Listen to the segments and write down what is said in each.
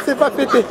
c'est pas pété.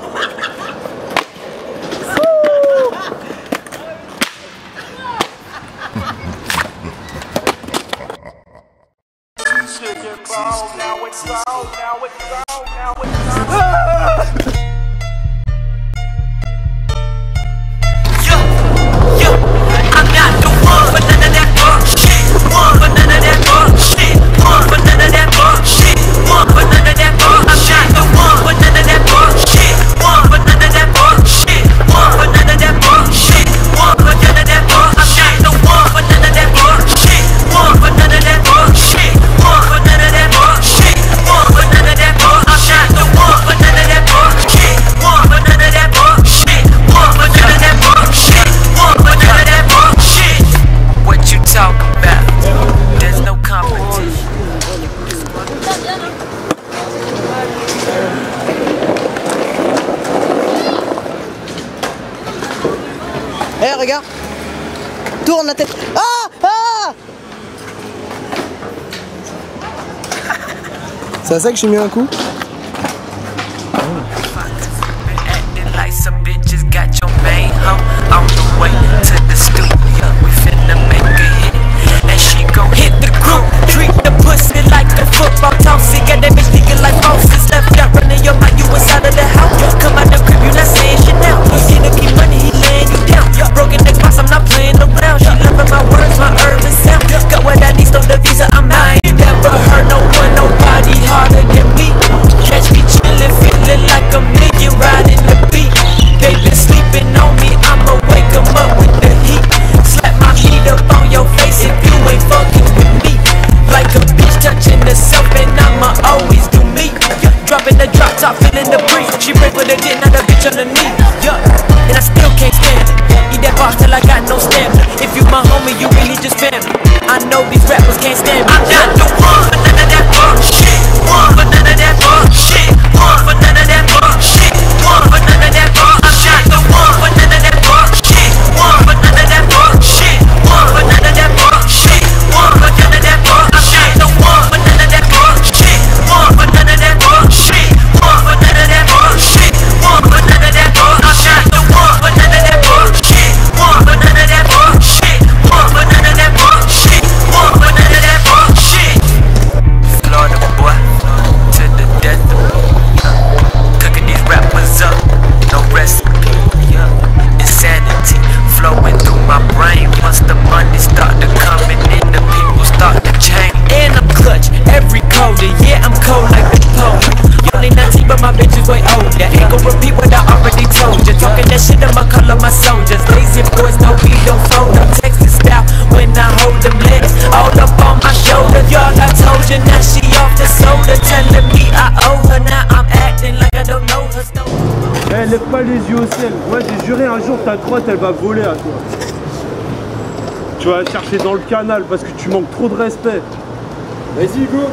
Eh regarde, tourne la tête. Ah ah. C'est à ça que j'ai mis un coup. Lève pas les yeux au ciel. Moi j'ai juré un jour ta crotte elle va voler à toi. Tu vas la chercher dans le canal parce que tu manques trop de respect. Vas-y Hugo.